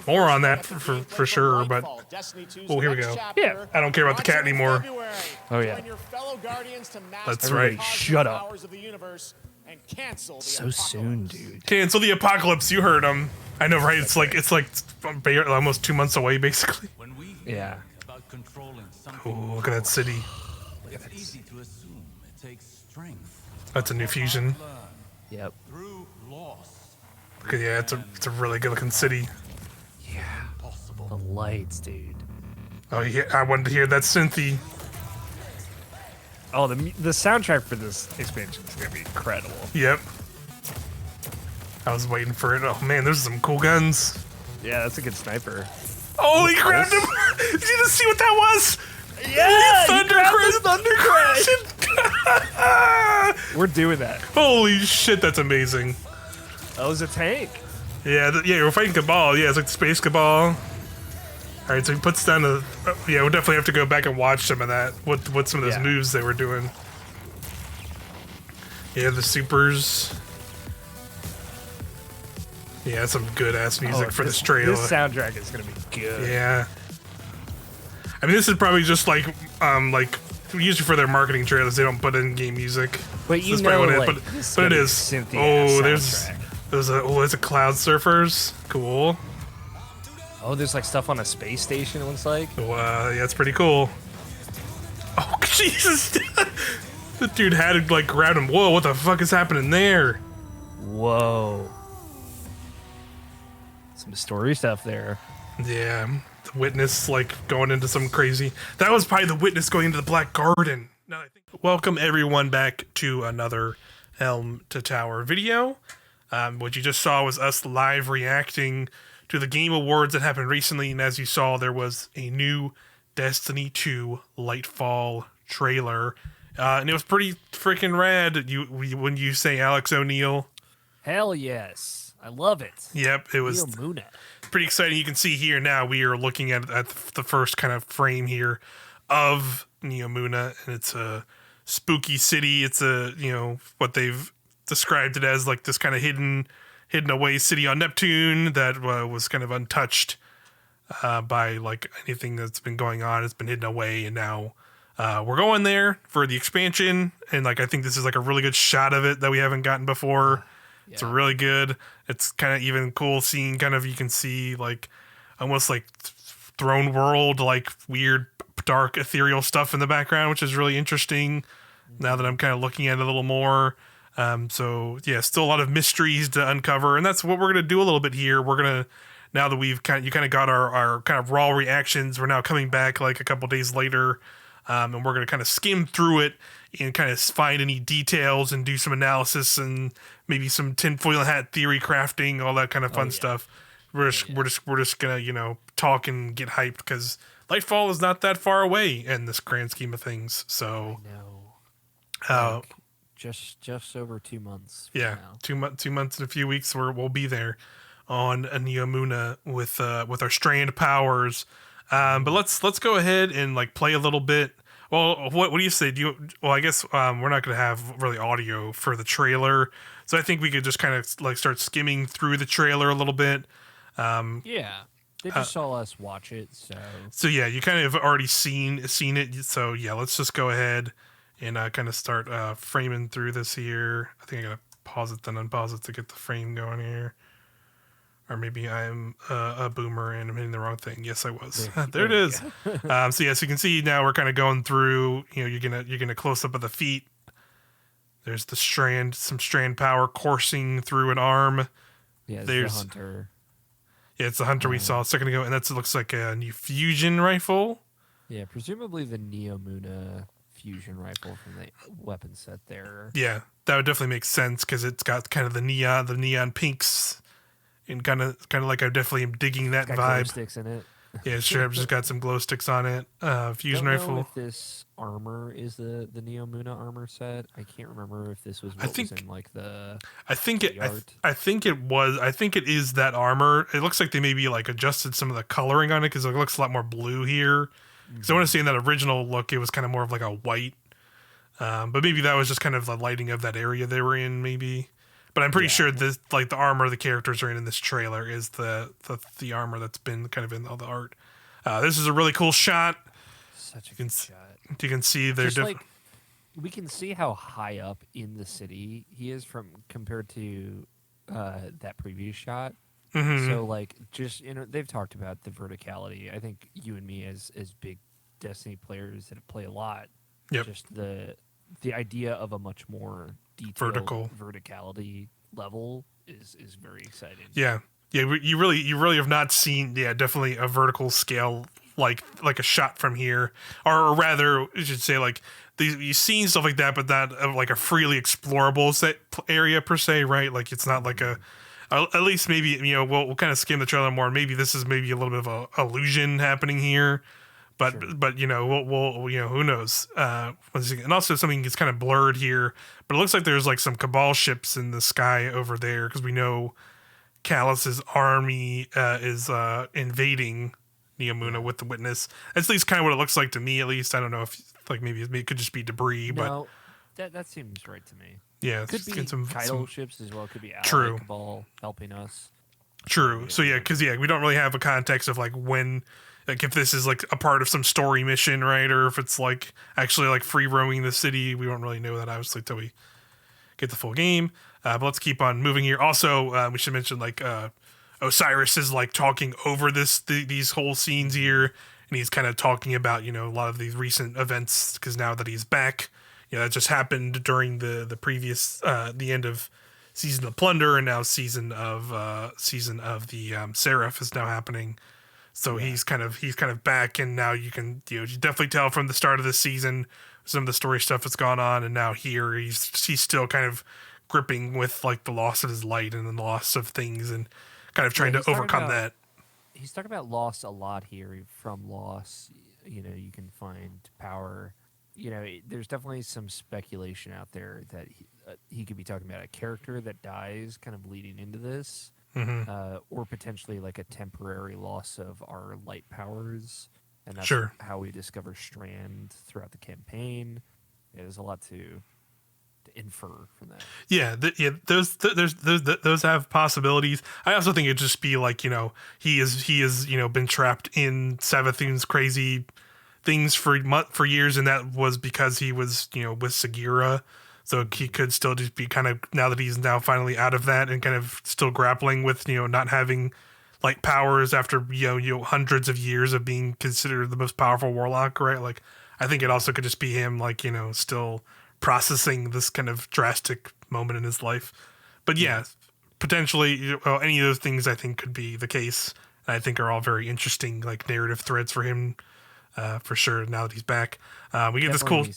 more on that for sure, but here we go. Yeah. I don't care about the cat anymore. Oh, yeah. That's right. Shut up. So soon, dude. Cancel the apocalypse. You heard him. I know, right? It's like almost 2 months away, basically. Yeah. Ooh, look at that city. That's a new fusion. Yep. Okay, yeah, it's a really good looking city. Yeah. The lights, dude. Oh yeah, I wanted to hear that synthy. Oh, the soundtrack for this expansion is gonna be incredible. Yep. I was waiting for it. Oh man, there's some cool guns. Yeah, that's a good sniper. Oh, he grabbed him! Did you just see what that was? Yeah, Thunder Crash! We're doing that. Holy shit, that's amazing. That was a tank. Yeah, yeah, we're fighting Cabal. Yeah, it's like the Space Cabal. All right, so he puts down the. Yeah, we'll definitely have to go back and watch some of that. What some of those moves they were doing. Yeah, the supers. Yeah, some good ass music for this trailer. This soundtrack is gonna be good. Yeah. I mean, this is probably just like usually for their marketing trailers, they don't put in game music. But you know, like, but it is. Oh, there's a Cloud Surfers. Cool. Oh, there's like stuff on a space station. It looks like. Yeah, it's pretty cool. Oh Jesus! The dude had to like grab him. Whoa, what the fuck is happening there? Whoa. Some story stuff there. Yeah, the Witness like going into some crazy. That was probably the Witness going into the Black Garden. No, I think. Welcome everyone back to another Helm to Tower video. What you just saw was us live reacting to the Game Awards that happened recently, and as you saw, there was a new Destiny 2 Lightfall trailer, and it was pretty freaking rad. When you say Alex O'Neill, hell yes, I love it. Yep, it was pretty exciting. You can see here now we are looking at the first kind of frame here of Neomuna, and it's a spooky city. It's what they've described it as, like this kind of hidden away city on Neptune that was kind of untouched by like anything that's been going on. It's been hidden away, and now we're going there for the expansion. And like I think this is like a really good shot of it that we haven't gotten before. Yeah. It's really good. It's kind of even cool seeing kind of, you can see like almost like Throne World, like weird dark ethereal stuff in the background, which is really interesting now that I'm kind of looking at it a little more. So yeah, still a lot of mysteries to uncover, and that's what we're gonna do a little bit here. We're gonna, now that you kind of got our kind of raw reactions, we're now coming back like a couple days later, and we're gonna kind of skim through it and kind of find any details and do some analysis and maybe some tinfoil hat theory crafting, all that kind of fun stuff. We're just gonna talk and get hyped because Lightfall is not that far away in this grand scheme of things. So no. Just over 2 months. Yeah, now. 2 months and a few weeks. We'll be there on a Neomuna with our strand powers. But let's go ahead and like play a little bit. Well, what do you say? I guess we're not going to have really audio for the trailer, so I think we could just kind of like start skimming through the trailer a little bit. Yeah, they just saw us watch it, so yeah, you kind of already seen it. So yeah, let's just go ahead and kind of start framing through this here. I think I gotta pause it then unpause it to get the frame going here. Or maybe I'm a boomer and I'm hitting the wrong thing. Yes, I was. There it is. So yes, you can see now we're kind of going through. You're gonna close up of the feet. There's some strand power coursing through an arm. Yeah, there's the hunter. Yeah, it's the hunter we saw a second ago, and that looks like a new fusion rifle. Yeah, presumably the Neomuna fusion rifle from the weapon set there. Yeah, that would definitely make sense because it's got kind of the neon pinks, and kind of like I definitely am digging that vibe. Glow sticks in it. Yeah, sure. I've just got some glow sticks on it. Fusion rifle. I don't know if this armor is the Neomuna armor set. I can't remember if this was was in like the. I think it was. I think it is that armor. It looks like they maybe like adjusted some of the coloring on it because it looks a lot more blue here. Because I want to say in that original look, it was kind of more of like a white. But maybe that was just kind of the lighting of that area they were in, maybe. But I'm pretty sure this, like the armor the characters are in this trailer is the armor that's been kind of in all the art. This is a really cool shot. Such a good shot. You can see they're different. We can see how high up in the city he is compared to that previous shot. Mm-hmm. So like, just they've talked about the verticality. I think you and me as big Destiny players that play a lot. Yep. Just the idea of a much more detailed verticality level is very exciting. Yeah. You really have not seen definitely a vertical scale like a shot from here, or rather, I should say like. You've seen stuff like that, but not like a freely explorable area per se, right? Like it's not like at least maybe we'll kind of skim the trailer more. Maybe this is maybe a little bit of a illusion happening here, but we'll who knows? And also something gets kind of blurred here, but it looks like there's like some Cabal ships in the sky over there because we know Callus's army is invading Neomuna with the Witness. That's at least kind of what it looks like to me. At least I don't know if. Like maybe it could just be debris, but that seems right to me. Yeah, could be Kaido ships as well. Could be True Cabal helping us. True. So because we don't really have a context of like when, like if this is like a part of some story mission, right, or if it's like actually like free roaming the city. We don't really know that obviously till we get the full game. But let's keep on moving here. Also, we should mention like Osiris is like talking over these whole scenes here. And he's kind of talking about, a lot of these recent events because now that he's back, that just happened during the previous, the end of Season of Plunder and now Season of the Seraph is now happening. So he's kind of back, and now you can you definitely tell from the start of the season some of the story stuff that's gone on, and now here he's still kind of gripping with like the loss of his light and the loss of things and kind of trying to overcome that. He's talking about loss a lot here. From loss, you can find power. There's definitely some speculation out there that he could be talking about a character that dies kind of leading into this, or potentially like a temporary loss of our light powers. And that's how we discover Strand throughout the campaign. There's a lot to infer from that. Those have possibilities. I also think it'd just be like he is been trapped in Savathun's crazy things for years, and that was because he was with Sagira, so he could still just be kind of, now that he's now finally out of that and kind of still grappling with not having light powers after hundreds of years of being considered the most powerful warlock, right? Like I think it also could just be him like still processing this kind of drastic moment in his life. But potentially any of those things I think could be the case. And I think are all very interesting like narrative threads for him for sure now that he's back. We get this cool...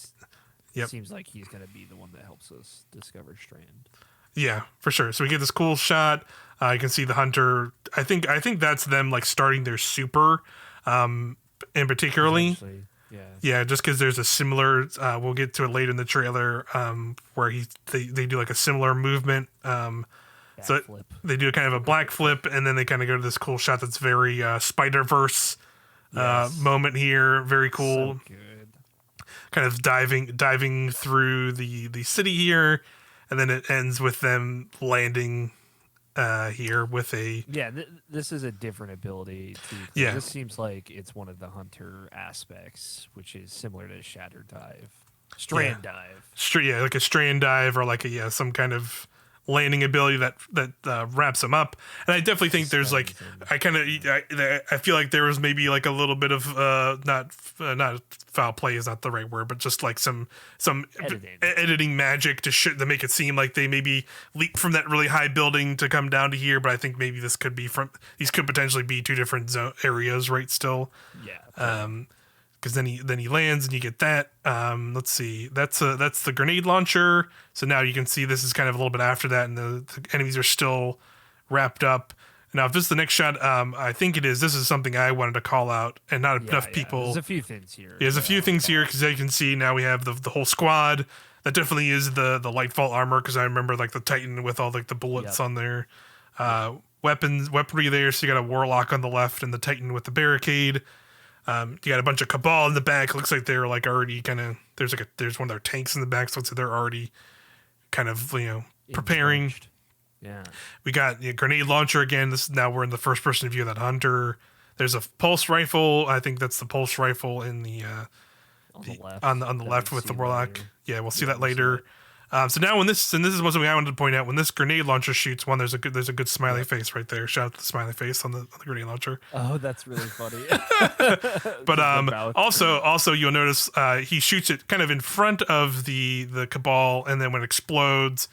Seems like he's going to be the one that helps us discover Strand. Yeah, for sure. So we get this cool shot. You can see the Hunter. I think that's them like starting their super in particularly. Yeah, just because there's a similar, we'll get to it later in the trailer, where they do like a similar movement. So flip. They do kind of a black flip, and then they kind of go to this cool shot that's very Spider-Verse moment here. Very cool. So good. Kind of diving through the city here, and then it ends with them landing here with a... this is a different ability too. This seems like it's one of the Hunter aspects, which is similar to Shatter Dive, Strand Dive. Like a Strand Dive, or like some kind of landing ability that wraps them up. And I definitely think there's like I feel like there was maybe like a little bit of not foul play is not the right word, but just like some editing magic to make it seem like they maybe leap from that really high building to come down to here. But I think maybe these could potentially be two different areas, right? Still, because then he lands and you get that. Let's see, that's the grenade launcher. So now you can see this is kind of a little bit after that, and the enemies are still wrapped up. Now, if this is the next shot, I think it is. This is something I wanted to call out, and not enough people. There's a few things here. There's a few things here because as you can see now we have the whole squad. That definitely is the Lightfall armor, because I remember like the Titan with all like the bullets on there. Weaponry there. So you got a Warlock on the left and the Titan with the barricade. You got a bunch of Cabal in the back. It looks like they're like already kind of there's one of their tanks in the back, so it's like they're already kind of preparing. Yeah. We got grenade launcher again. This now we're in the first person view of that hunter. There's a pulse rifle. I think that's the pulse rifle in the On the left. on the that left we'll with the see warlock. later. Yeah, we'll see Yeah, that we'll see later. So now when this and this is one thing I wanted to point out, when this grenade launcher shoots one, there's a good smiley face right there. Shout out to the smiley face on the grenade launcher. Oh, that's really funny. But Just the mouth. also you'll notice he shoots it kind of in front of the cabal, and then when it explodes,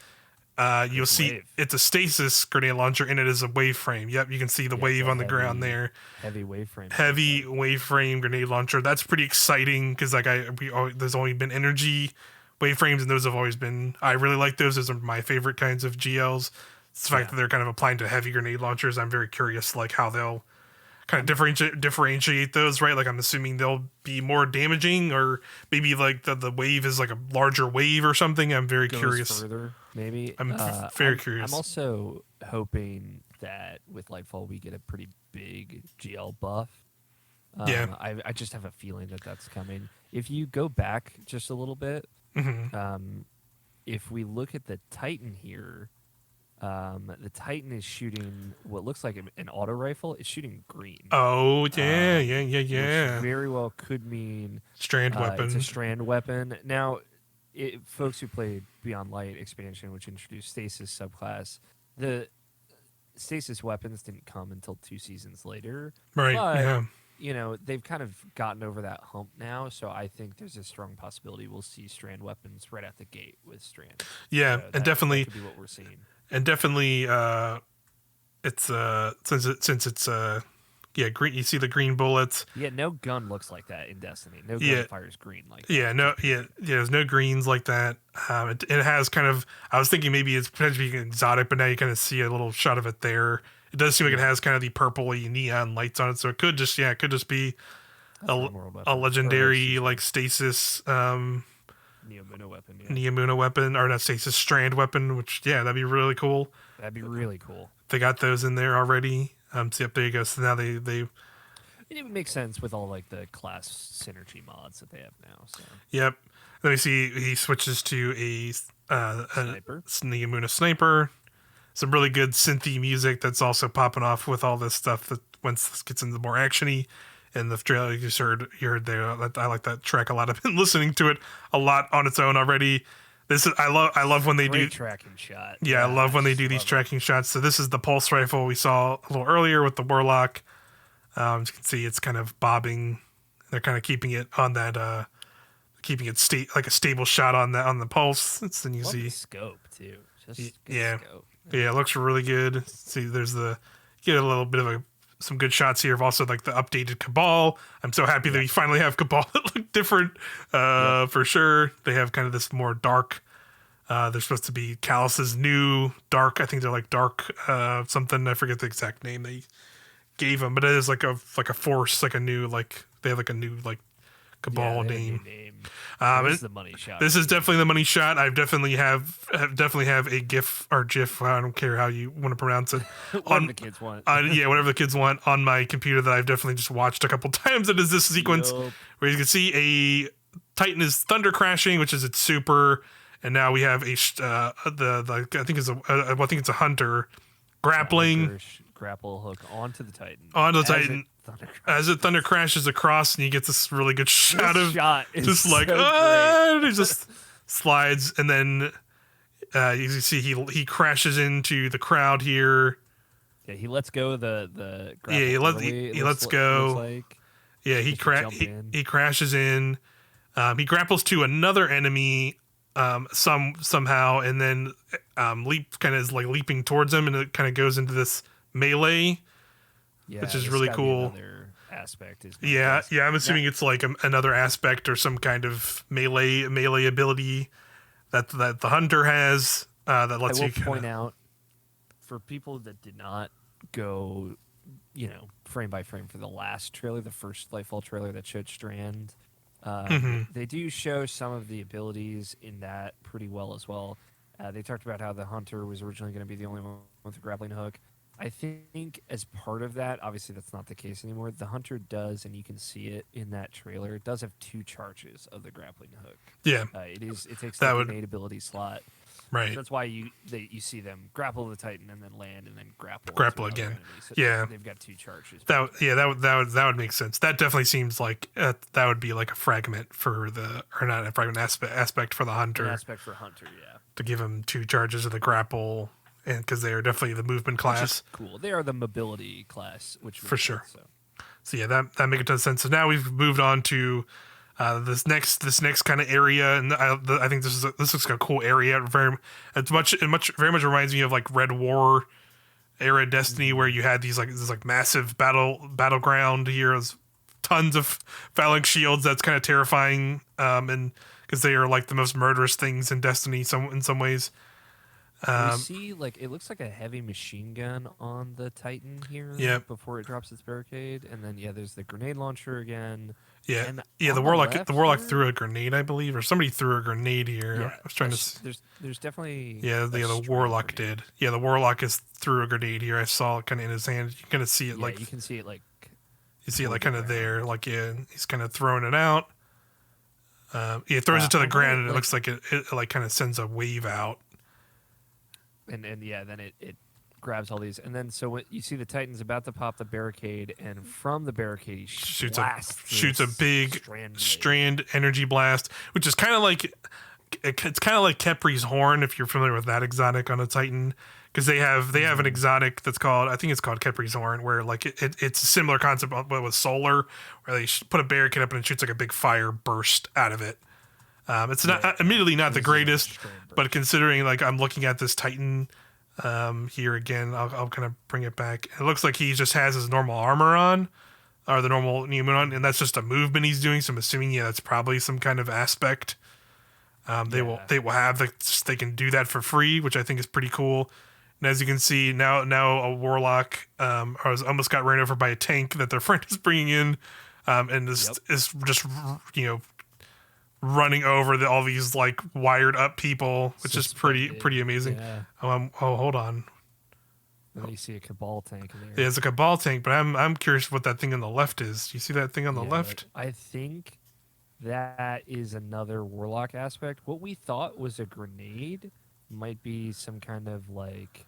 you'll see wave. it's a stasis grenade launcher, and it is a wave frame. Yep, you can see the Yeah, wave it's a on the ground heavy- there. Heavy wave frame. Heavy wave frame grenade launcher. That's pretty exciting because there's only been energy wave frames, and those have always been. I really like those. Those are my favorite kinds of GLs. It's the fact that they're kind of applying to heavy grenade launchers. I'm very curious, like how they'll kind of differentiate those, right? Like I'm assuming they'll be more damaging, or maybe like the wave is like a larger wave or something. I'm very Goes curious. further, maybe. I'm very curious. I'm also hoping that with Lightfall we get a pretty big GL buff. Yeah. I just have a feeling that that's coming. If you go back just a little bit, if we look at the Titan here, the Titan is shooting what looks like an auto rifle. It's shooting green. Oh yeah, Which yeah. very well could mean Strand weapon. It's a strand weapon. Now, folks who played Beyond Light expansion, which introduced Stasis subclass, the Stasis weapons didn't come until 2 seasons later. Right. But, Yeah. They've kind of gotten over that hump now, so I think there's a strong possibility we'll see strand weapons right out the gate with strand. Yeah, So and definitely that could be what we're seeing. and definitely it's since it's green, you see the green bullets. Yeah, no gun looks like that in Destiny. No gun Yeah. fires green like that. Yeah, there's no greens like that. It has kind of, I was thinking maybe it's potentially exotic, but now you kind of see a little shot of it there. It does seem like it has kind of the purpley neon lights on it, so it could just be a legendary like stasis Neomuna weapon. Yeah. Neomuna weapon, or not stasis strand weapon, which that'd be really cool. That'd be really cool. They got those in there already. So yep, there you go. So now they It would make sense with all like the class synergy mods that they have now. So yep. Then we see he switches to a Sniper. Neomuna sniper. Some really good synthy music that's also popping off with all this stuff that once this gets into more actiony. And the trailer you heard there. I like that track a lot. I've been listening to it a lot on its own already. I love when they Great do tracking shot. Yeah, I love when they do these love it. tracking shots. So this is the pulse rifle we saw a little earlier with the warlock. As you can see, it's kind of bobbing. They're kind of keeping it on that, like a stable shot on the pulse. Then you Love see, the scope too. Just good yeah. scope. Yeah, it looks really good. See, there's get a little bit of some good shots here of also like the updated Cabal. I'm so happy that we finally have Cabal that look different, for sure. They have kind of this more dark. They're supposed to be Callus's new dark. I think they're like dark something. I forget the exact name they gave them, but it is like a force, like a new they have like a new Cabal they have a new name. This is the money shot. This is definitely the money shot. I definitely have a GIF or GIF. I don't care how you want to pronounce it. Whatever the kids want. Whatever the kids want on my computer that I've definitely just watched a couple times. It is this sequence Yup. where you can see a Titan is thunder crashing, which is its super, and now we have I think it's a hunter grappling Hunter grapple hook onto the Titan. onto the As Titan. it thunder As it thunder crashes across, and you get this really good shot This of shot is just like so and he just slides, and then you see he crashes into the crowd here. Yeah, he lets go of the grapple He early, it lets looks go. like. Yeah, he jump in. he crashes in. He grapples to another enemy somehow, and then is like leaping towards him, and it kind of goes into this melee. Yeah, which is this really gotta be cool. Another aspect is my Yeah, guess. I'm assuming it's like another aspect or some kind of melee ability that the hunter has that I lets will you point out for people that did not go, frame by frame for the last trailer, the first Lightfall trailer that showed Strand. They do show some of the abilities in that pretty well as well. They talked about how the hunter was originally going to be the only one with a grappling hook. I think as part of that, obviously that's not the case anymore. The hunter does, and you can see it in that trailer. It does have 2 charges of the grappling hook. Yeah, It takes That the would- grenade ability slot. Right. So that's why you see them grapple the Titan and then land and then grapple to Again. another enemy. So Yeah. they've got 2 charges. That would make sense. That definitely seems like that would be like a fragment for the, or not a fragment, aspect for the hunter. An aspect for hunter, yeah. To give him 2 charges of the grapple, and because they are definitely the movement class. Cool. They are the mobility class, which For sure. Sense, so yeah, that makes a ton of sense. So now we've moved on to this next kind of area, and I think this looks like a cool area. Very much reminds me of like Red War era Destiny, where you had these like this like massive battleground here. There's tons of phalanx shields. That's kind of terrifying, and because they are like the most murderous things in Destiny, in some ways. we see like it looks like a heavy machine gun on the Titan here. Yep. Before it drops its barricade, and then there's the grenade launcher again. Yeah, And yeah. on The the warlock left here- threw a grenade, I believe, or somebody threw a grenade here. Yeah, I was trying to. There's definitely The warlock did. Yeah, the warlock threw a grenade here. I saw it kind of in his hand. You kind of see it like you can see it like you see it like kind of there. Like he's kind of throwing it out. He throws it to the ground, and it looks like it like kind of sends a wave out. and then it grabs all these, and then so when you see the Titan's about to pop the barricade, and from the barricade he Shoots blasts a big strand strand energy blast, which is kind of like Kepri's horn, if you're familiar with that exotic on a Titan, because they have an exotic that's called, I think it's called Kepri's horn, where like it's a similar concept but with solar, where they put a barricade up and it shoots like a big fire burst out of it. It's not admittedly not the greatest, but considering like I'm looking at this Titan here again, I'll kind of bring it back. It looks like he just has his normal armor on, or the normal Newman on, and that's just a movement he's doing. So I'm assuming that's probably some kind of aspect. They will have they can do that for free, which I think is pretty cool. And as you can see now a warlock almost got ran over by a tank that their friend is bringing in, and is just running over all these like wired up people, which is pretty amazing. Yeah. Hold on. And then you see a Cabal tank in there. Yeah, it's a Cabal tank, but I'm curious what that thing on the left is. You see that thing on the left? I think that is another warlock aspect. What we thought was a grenade might be some kind of like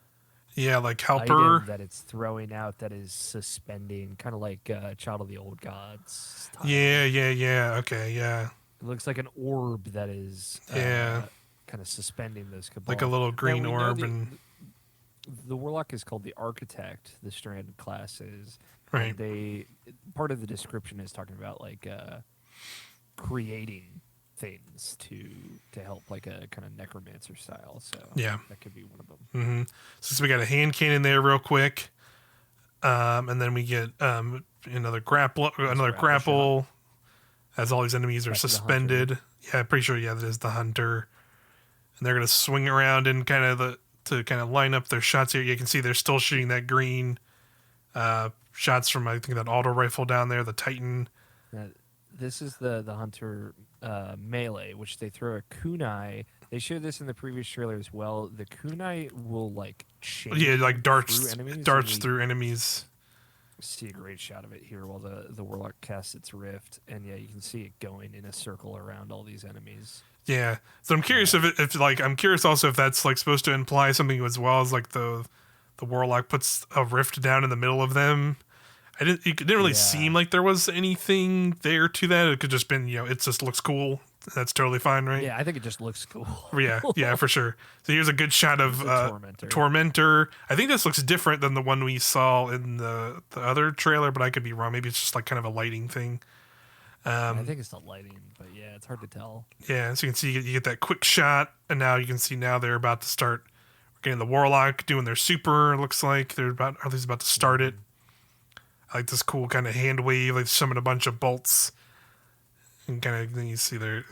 like helper item that it's throwing out that is suspending, kind of like Child of the Old Gods style. Yeah. Okay, yeah. It looks like an orb that is kind of suspending those Cabal. Like a little green orb, and the warlock is called the Architect. The strand class is right. And part of the description is talking about like creating things to help, like a kind of necromancer style. So that could be one of them. Mm-hmm. So we got a hand cannon there, real quick, and then we get another grapple. As all these enemies are suspended. Yeah, pretty sure. Yeah, that is the hunter, and they're gonna swing around and to line up their shots here. You can see they're still shooting that green shots from, I think, that auto rifle down there, the Titan. This is the hunter melee, which they throw a kunai. They showed this in the previous trailer as well. The kunai will like change. Yeah, like darts through enemies. See a great shot of it here while the warlock casts its rift, and you can see it going in a circle around all these enemies. Yeah, so I'm curious I'm curious also if that's like supposed to imply something as well, as like the warlock puts a rift down in the middle of them. It didn't really seem like there was anything there to that. It could just been, it just looks cool. That's totally fine, right? Yeah, I think it just looks cool. yeah, for sure. So here's a good shot of Tormentor. I think this looks different than the one we saw in the other trailer, but I could be wrong. Maybe it's just like kind of a lighting thing. I think it's the lighting, but yeah, it's hard to tell. Yeah, so you can see you get that quick shot, and now you can see they're about to start. We're getting the warlock doing their super. It looks like they're about to start it. I like this cool kind of hand wave, like summon a bunch of bolts, and kind of then you see they're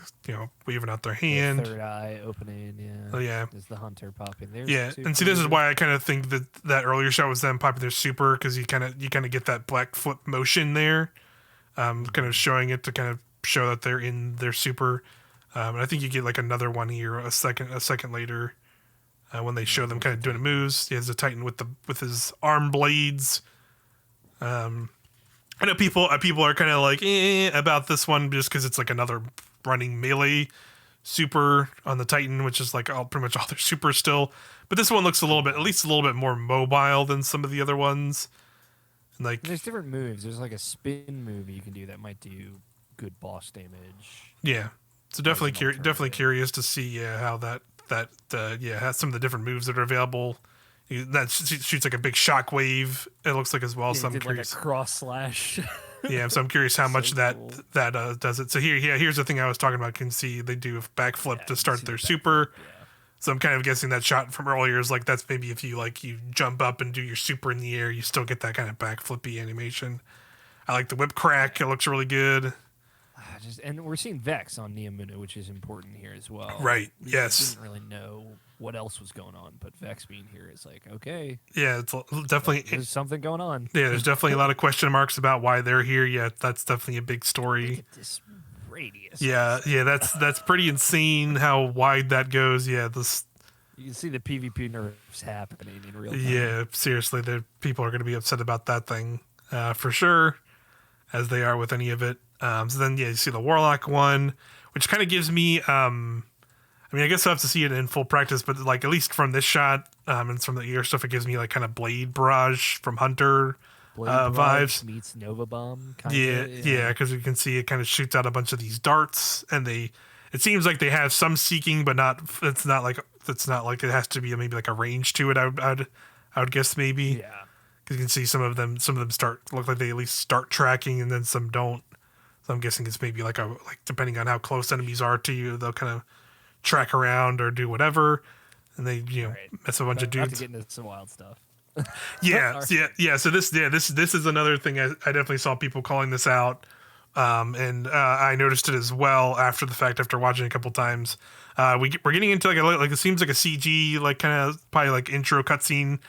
waving out their hand. The third eye opening, yeah. Oh yeah. There's the hunter popping there. Yeah, and see, this is why I kind of think that earlier shot was them popping their super, because you kind of get that black foot motion there, kind of showing it to kind of show that they're in their super, and I think you get like another one here a second later, when they show them kind of doing the moves. He has a Titan with his arm blades. I know people are kind of like about this one just because it's like another running melee super on the Titan, which is like pretty much all their super still. But this one looks at least a little bit more mobile than some of the other ones. And like, there's different moves. There's like a spin move you can do that might do good boss damage. Yeah, so definitely curious to see how that has some of the different moves that are available. That shoots like a big shockwave. It looks like as well. So I'm curious. Like a cross slash. Yeah, so I'm curious how much cool. that does it. So here's the thing I was talking about. You can see they do a backflip to start their super. Yeah. So I'm kind of guessing that shot from earlier is like that's maybe if you jump up and do your super in the air, you still get that kind of backflippy animation. I like the whip crack. It looks really good. And we're seeing Vex on Neomuna, which is important here as well. Right. We yes. didn't really know what else was going on, but Vex being here is like, okay. Yeah, it's definitely there's something going on. Yeah, there's definitely a lot of question marks about why they're here. Yeah, that's definitely a big story. Look at this radius. Yeah, that's pretty insane how wide that goes. Yeah, you can see the PvP nerfs happening in real time. Yeah, seriously, the people are going to be upset about that thing for sure, as they are with any of it. So then, you see the Warlock one, which kind of gives me, I mean, I guess I'll have to see it in full practice, but like at least from this shot and from the ear stuff, it gives me like kind of Blade Barrage from Hunter vibes. Meets Nova Bomb. Yeah, because you can see it kind of shoots out a bunch of these darts, and it seems like they have some seeking, but it's not like it has to be maybe like a range to it. I would guess maybe. Yeah. Because you can see some of them look like they at least start tracking, and then some don't. So I'm guessing it's maybe like depending on how close enemies are to you, they'll kind of track around or do whatever, and they mess a bunch of dudes. Not to get into some wild stuff. Yeah. So this is another thing I definitely saw people calling this out, and I noticed it as well after the fact after watching it a couple times. We're getting into like it seems like a CG like kind of probably like intro cutscene.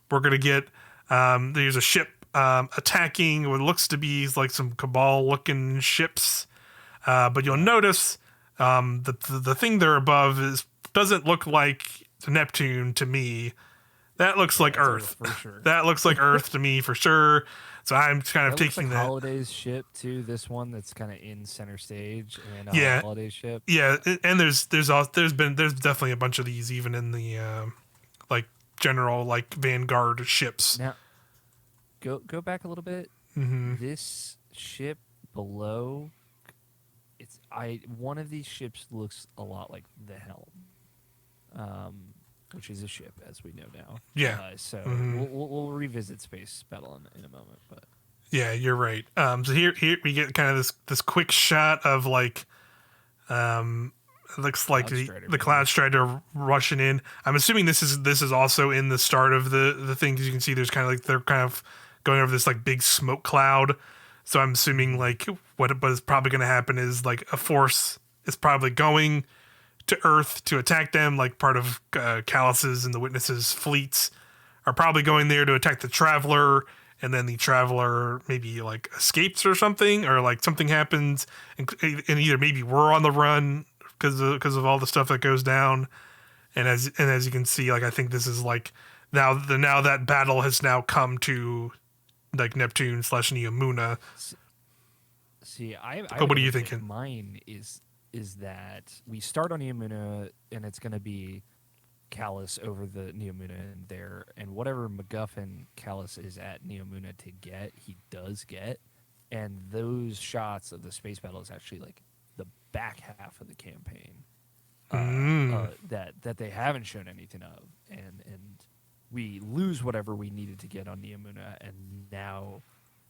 We're gonna get there's a ship attacking what looks to be like some Cabal looking ships, but you'll notice the thing there above doesn't look like Neptune to me. That looks like Earth. For sure. That looks like Earth to me for sure. So I'm kind of taking like that. Holiday's ship too. This one that's kind of in center stage, and Holiday's ship. Yeah, and there's definitely a bunch of these even in the like general like Vanguard ships. Now, go back a little bit. Mm-hmm. This ship below, one of these ships looks a lot like the Helm. Which is a ship, as we know now. Yeah. So Mm-hmm. we'll revisit Space Battle in a moment, but yeah, you're right. So here we get kind of this quick shot of like, it looks like the Cloud Strider rushing in. I'm assuming this is also in the start of the thing, because you can see there's kind of like they're kind of going over this like big smoke cloud. So I'm assuming like what is probably going to happen is like a force is probably going to Earth to attack them, like part of Callus's and the Witnesses' fleets are probably going there to attack the Traveler, and then the Traveler maybe like escapes or something, or like something happens, and either maybe we're on the run because of all the stuff that goes down, and as you can see, like I think this is like now that battle has now come to like Neptune / Neomuna. See, but what are you thinking? Mine is that we start on Neomuna, and it's going to be Callus over the Neomuna and there, and whatever MacGuffin Callus is at Neomuna to get, he does get, and those shots of the space battle is actually like the back half of the campaign that they haven't shown anything of, and we lose whatever we needed to get on Neomuna, and now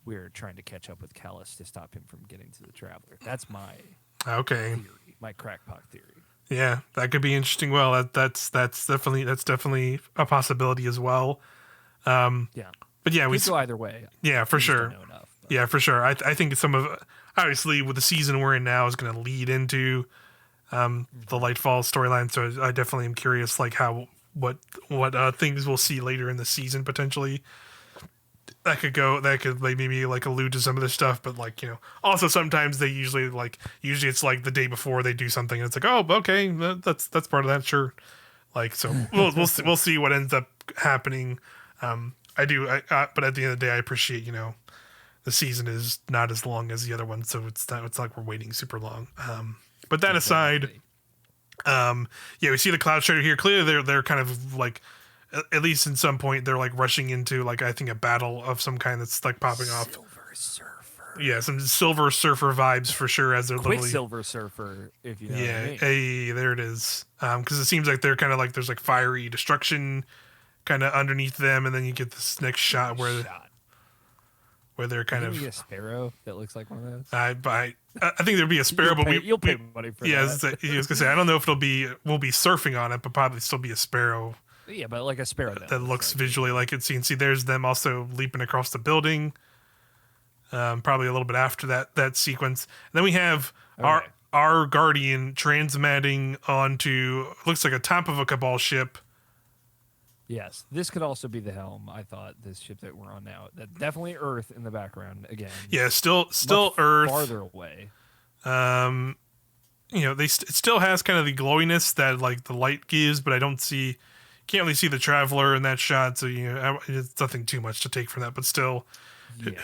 we're trying to catch up with Callus to stop him from getting to the Traveler. That's my theory, my crackpot theory. Yeah, that could be interesting. Well, that's definitely a possibility as well. Yeah, but yeah, we could go either way. Yeah, for sure. Don't know enough, yeah, for sure. I think some of obviously with the season we're in now is going to lead into the Lightfall storyline. So I definitely am curious, like what things we'll see later in the season potentially. That could like maybe like allude to some of this stuff, but like, also sometimes they usually it's like the day before they do something and it's like, oh, okay, that's part of that, sure. Like, so we'll see what ends up happening. But at the end of the day, I appreciate, the season is not as long as the other one, so it's like we're waiting super long. But that aside, Yeah, we see the Cloud Strider here. Clearly, they're kind of like, at least in some point, they're like rushing into like I think a battle of some kind that's like popping off. Silver Surfer. Yeah, some Silver Surfer vibes for sure. As they're literally Quicksilver Surfer, if you know. yeah, what I mean. hey, there it is. Because it seems like they're kind of like there's like fiery destruction kind of underneath them, and then you get this next shot where they're kind of. You get a sparrow that looks like one of those. I think there'd be a sparrow, You'll pay money for yeah, that. I was gonna say I don't know if we'll be surfing on it, but probably still be a sparrow. Yeah, but like a sparrow That looks visually like it. So you can see there's them also leaping across the building. Probably a little bit after that sequence. And then we have our Guardian transmatting onto looks like a top of a Cabal ship. Yes, this could also be the helm. I thought this ship that we're on now. That definitely Earth in the background again. Yeah, still Much Earth. farther away. It still has kind of the glowiness that like the light gives, but I can't really see the Traveler in that shot. So it's nothing too much to take from that. But still,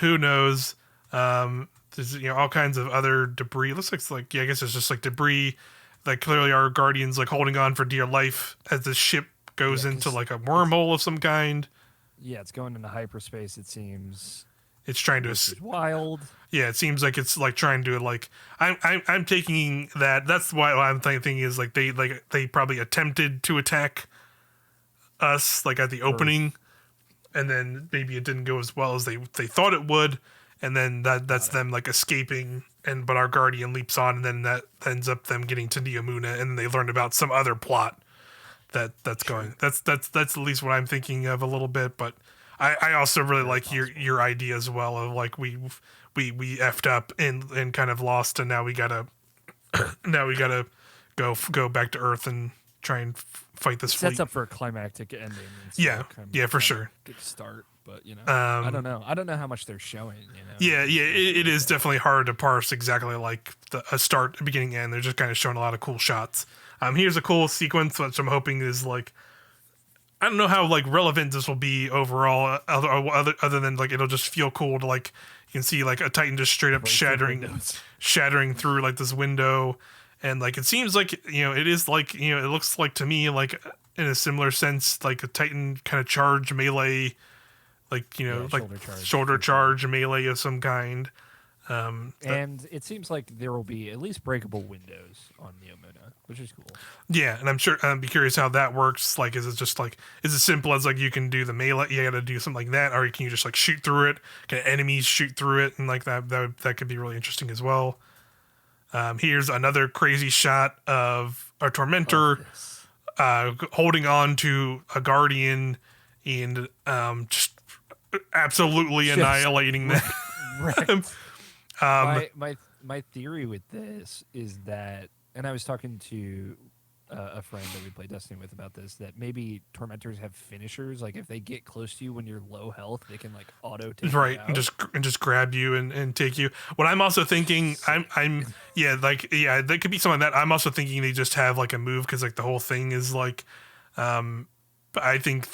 who knows? There's all kinds of other debris. It looks like I guess it's just like debris. Like clearly our Guardian's like holding on for dear life as the ship goes into like a wormhole of some kind. Yeah, it's going into hyperspace. It seems. It's trying to. It's wild. Yeah, it seems like it's like trying to like. I'm taking that. That's why I'm thinking is like they probably attempted to attack us like at the opening, and then maybe it didn't go as well as they thought it would, and then that's them like escaping, but our Guardian leaps on, and then that ends up them getting to Neomuna, and they learned about some other plot that's going. That's at least what I'm thinking of a little bit, but I also really like your idea as well of like we effed up and kind of lost, and now we gotta go back to Earth and try and fight this fleet. Sets up for a climactic ending. For sure. Good start, but I don't know. I don't know how much they're showing. Yeah, it is definitely hard to parse exactly like a start, beginning, end. They're just kind of showing a lot of cool shots. Here's a cool sequence, which I'm hoping is like, I don't know how like relevant this will be overall, other than like it'll just feel cool to like you can see like a Titan just straight up shattering through like this window, and like it seems like it is like it looks like to me like in a similar sense like a Titan kind of charge melee, like shoulder charge melee of some kind. And it seems like there will be at least breakable windows on Neomuna, which is cool. Yeah, and I'm sure I'd be curious how that works. Like, is it just like is it simple as like you can do the melee? You got to do something like that, or can you just like shoot through it? Can enemies shoot through it? And like that could be really interesting as well. Here's another crazy shot of our Tormentor holding on to a Guardian and just absolutely annihilating them. Right. My theory with this is that, and I was talking to a friend that we play Destiny with about this, that maybe Tormentors have finishers. Like if they get close to you when you're low health, they can like auto take you out. and just grab you and take you. What I'm also thinking, that could be something that I'm also thinking they just have like a move because like the whole thing is like, I think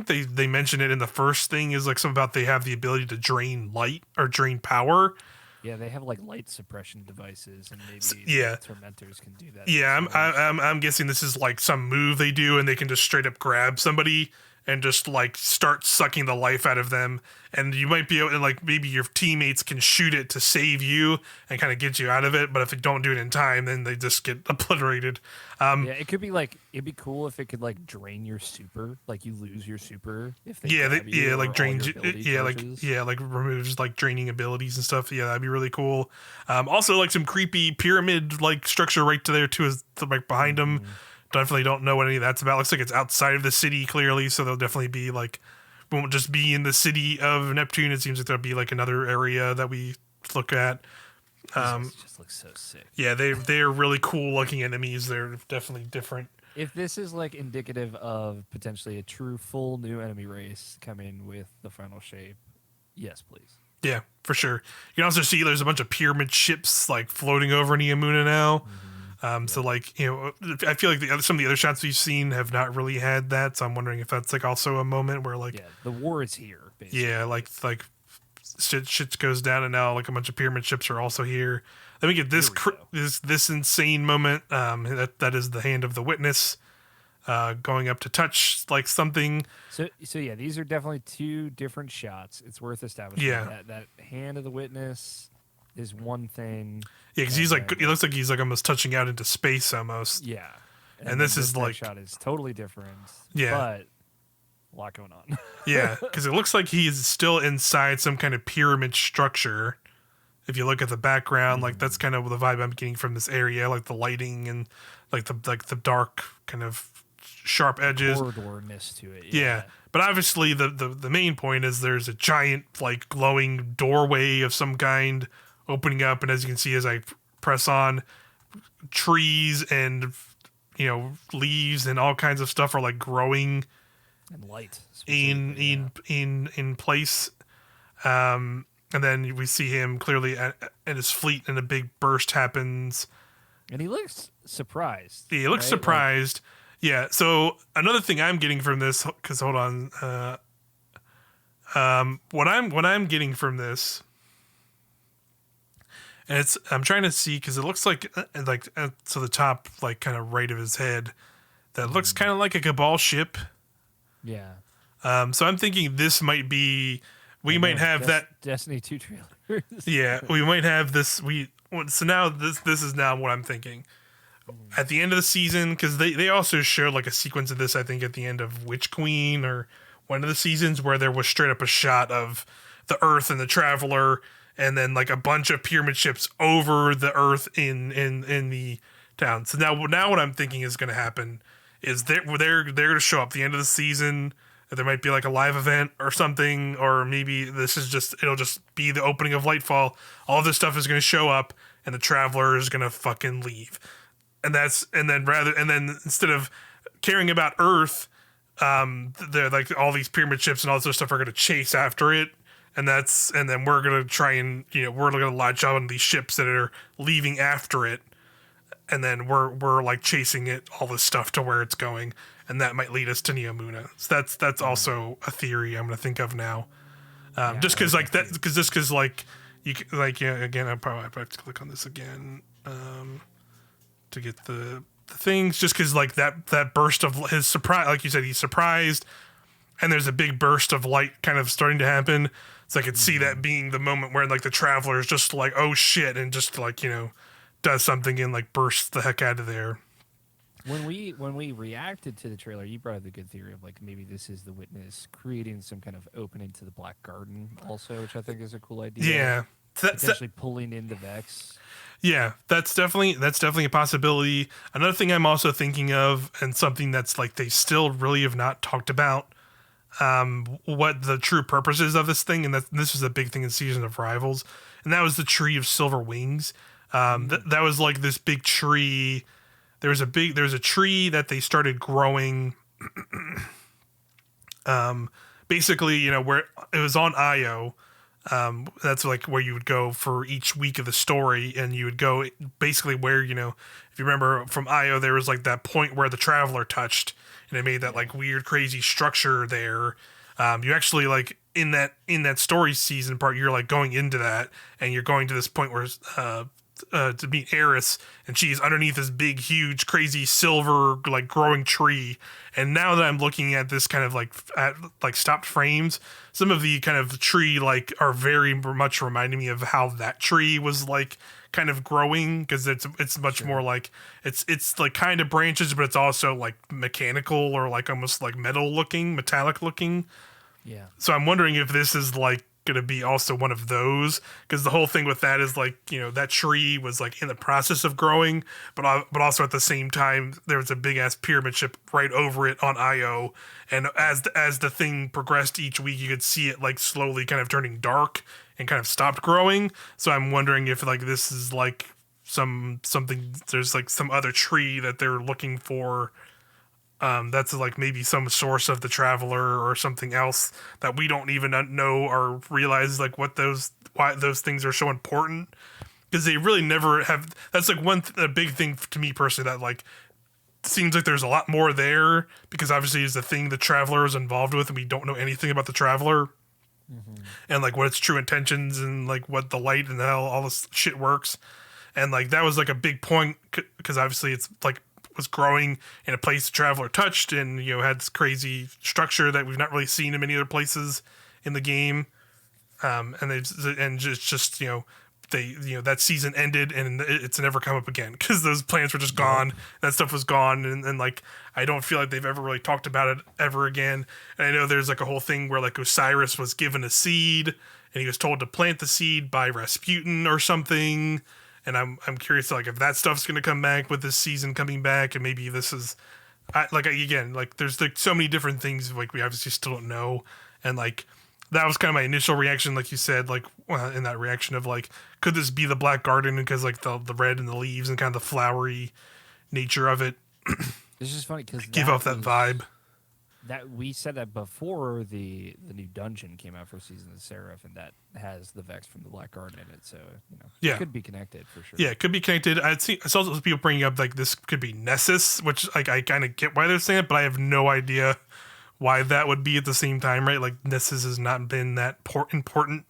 they mentioned it in the first thing is like something about they have the ability to drain light or drain power. Yeah, they have like light suppression devices, and maybe Tormentors can do that. Yeah, I'm guessing this is like some move they do, and they can just straight up grab somebody and just like start sucking the life out of them. And you might be able to like maybe your teammates can shoot it to save you and kind of get you out of it. But if they don't do it in time, then they just get obliterated. It could be like it'd be cool if it could like drain your super, like you lose your super if they like drains like removes like draining abilities and stuff. Yeah, that'd be really cool. Also like some creepy pyramid like structure right to there too, is like behind them. Definitely don't know what any of that's about. Looks like it's outside of the city clearly, so they'll definitely be like won't just be in the city of Neptune. It seems like there'll be like another area that we look at. This just looks so sick. Yeah, they're really cool looking enemies. They're definitely different. If this is like indicative of potentially a true full new enemy race coming with the final shape, yes, please. Yeah, for sure. You can also see there's a bunch of pyramid ships like floating over Neomuna now. So like I feel like some of the other shots we've seen have not really had that. So I'm wondering if that's like also a moment where like the war is here. Basically. Yeah, like shit goes down, and now like a bunch of pyramid ships are also here. Then we get this this insane moment. That is the hand of the witness going up to touch like something. So yeah, these are definitely two different shots. It's worth establishing. Yeah, that hand of the witness is one thing. Yeah, because he's like, it looks like he's like almost touching out into space almost. Yeah, and this is like shot is totally different. Yeah, but a lot going on. Yeah, because it looks like he is still inside some kind of pyramid structure. If you look at the background, like that's kind of the vibe I'm getting from this area, like the lighting and like the dark kind of sharp edges, corridorness to it. Yeah, but obviously the main point is there's a giant like glowing doorway of some kind opening up, and as you can see as I press on, trees and leaves and all kinds of stuff are like growing and light in place. And then we see him clearly at his fleet, and a big burst happens. And he looks surprised. Yeah, he looks surprised. Yeah. So another thing I'm getting from this, because hold on, what I'm getting from this, and I'm trying to see because it looks like to the top, like kind of right of his head, that looks kind of like a Cabal ship. Yeah. So I'm thinking this might be. We might have that Destiny 2 trailer. Yeah, we might have this. So now this is now what I'm thinking. At the end of the season, because they also showed like a sequence of this, I think at the end of Witch Queen or one of the seasons, where there was straight up a shot of the Earth and the Traveler, and then like a bunch of pyramid ships over the Earth in the town. So now what I'm thinking is going to happen is they're going to show up at the end of the season. There might be like a live event or something, or maybe it'll just be the opening of Lightfall. All of this stuff is going to show up, and the Traveler is going to fucking leave. And then instead of caring about Earth, they're like all these pyramid ships and all this other stuff are going to chase after it. And then we're going to try and, we're going to latch on these ships that are leaving after it. And then we're like chasing it, all this stuff to where it's going. And that might lead us to Neomuna. So that's also a theory I'm going to think of now. Just because again, I probably have to click on this again to get the things. Just because like that burst of his surprise, like you said, he's surprised, and there's a big burst of light kind of starting to happen. So I could see that being the moment where like the Traveler is just like, oh shit, and just like does something and like bursts the heck out of there. When we reacted to the trailer, you brought up the good theory of like maybe this is the witness creating some kind of opening to the Black Garden, also, which I think is a cool idea. Yeah, potentially pulling in the Vex. Yeah, that's definitely a possibility. Another thing I'm also thinking of, and something that's like they still really have not talked about, what the true purpose is of this thing, and this was a big thing in Season of Rivals, and that was the Tree of Silver Wings. That was like this big tree. There was a tree that they started growing. Basically, where it was on Io. That's like where you would go for each week of the story, and you would go basically where, if you remember from Io, there was like that point where the Traveler touched, and it made that like weird, crazy structure there. You actually like in that story season part, you're like going into that, and you're going to this point where to meet Eris, and she's underneath this big, huge, crazy silver like growing tree. And now that I'm looking at this kind of like stopped frames, some of the kind of tree like are very much reminding me of how that tree was like kind of growing, because it's much more like it's like kind of branches, but it's also like mechanical or like almost like metallic looking. Yeah. So I'm wondering if this is like going to be also one of those, because the whole thing with that is like, that tree was like in the process of growing, but also at the same time there was a big ass pyramid ship right over it on Io, and as the thing progressed each week, you could see it like slowly kind of turning dark and kind of stopped growing. So I'm wondering if like this is like something there's like some other tree that they're looking for. That's like maybe some source of the Traveler or something else that we don't even know or realize like why those things are so important, because they really never have. That's like a big thing to me personally, that like seems like there's a lot more there, because obviously it's the thing the Traveler is involved with, and we don't know anything about the Traveler. and like what its true intentions and like what the light and how all this shit works. And like that was like a big point because obviously it's like was growing in a place the Traveler touched, and had this crazy structure that we've not really seen in many other places in the game. And just they that season ended and it's never come up again because those plans were just gone. That stuff was gone, and like I don't feel like they've ever really talked about it ever again. And I know there's like a whole thing where like Osiris was given a seed and he was told to plant the seed by Rasputin or something. And I'm curious like if that stuff's gonna come back with this season coming back, and maybe this is again like there's like so many different things like we obviously still don't know. And like that was kind of my initial reaction, like you said, like in that reaction of like, could this be the Black Garden because like the red and the leaves and kind of the flowery nature of it It's just funny because give off that vibe. That we said that before the new dungeon came out for Season of the Seraph, and that has the Vex from the Black Garden in it, so Yeah. it could be connected for sure. Yeah, it could be connected. I saw some people bringing up like this could be Nessus, which like I kind of get why they're saying it, but I have no idea why that would be at the same time, right? Like Nessus has not been that important.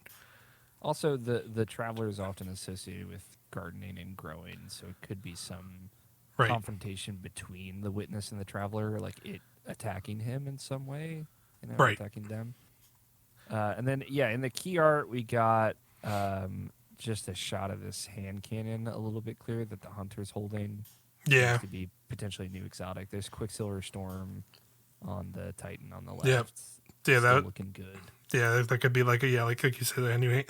Also, the Traveler is often associated with gardening and growing, so it could be some confrontation between the Witness and the Traveler, like it attacking him in some way, attacking them. And then, in the key art, we got just a shot of this hand cannon a little bit clearer that the Hunter's holding. Yeah. Seems to be potentially new exotic. There's Quicksilver Storm on the Titan on the left. Yeah, that looking good. Yeah, that could be like like you said, a new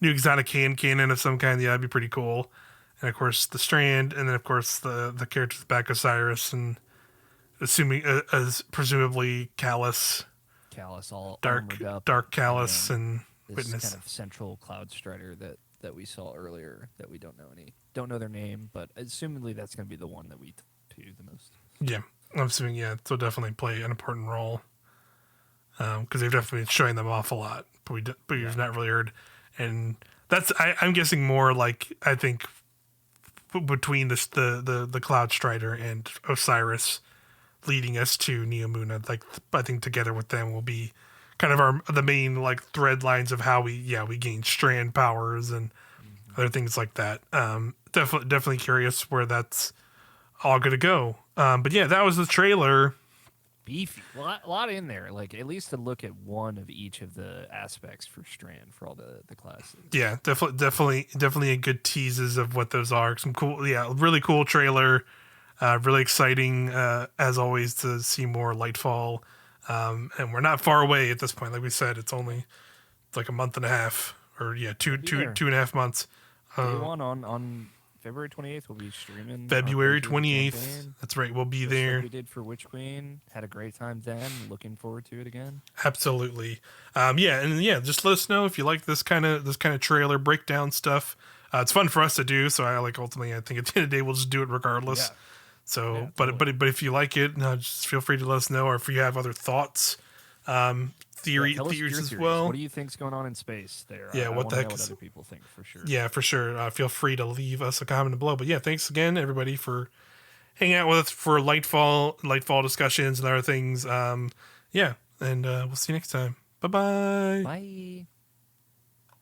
exotic hand cannon of some kind. Yeah, that'd be pretty cool. And of course the Strand, and then of course the characters back Osiris, and assuming as presumably Callus, all dark armored up, Callus and this Witness. kind of central Cloud Strider that we saw earlier that we don't know their name, but assumedly that's going to be the one that we to the most. Yeah, I'm assuming so definitely play an important role because they've definitely been showing them off a lot, but we've not really heard. And that's I'm guessing more like I think between the Cloud Strider and Osiris leading us to Neomuna, like I think together with them will be kind of the main like thread lines of how we gain strand powers and other things like that. Definitely curious where that's all gonna go. But yeah, that was the trailer. Beefy, a lot in there. Like at least to look at one of each of the aspects for Strand for all the classes. Yeah, definitely a good teases of what those are. Some cool, really cool trailer. Really exciting as always to see more Lightfall. And we're not far away at this point. Like we said, it's like a month and a half, or two and a half months. Day one on February 28th, we'll be streaming. February 28th. That's right. We'll be there. Like we did for Witch Queen. Had a great time then. Looking forward to it again. Absolutely. Just let us know if you like this kind of trailer breakdown stuff. It's fun for us to do. So I ultimately, I think at the end of the day, we'll just do it regardless. Yeah. So, totally. but if you like it, just feel free to let us know, or if you have other thoughts, theories as well. What do you think's going on in space there? Yeah, what the heck what is other people think for sure. Yeah, for sure. Feel free to leave us a comment below. But yeah, thanks again, everybody, for hanging out with us for Lightfall discussions and other things. And we'll see you next time. Bye-bye. Bye.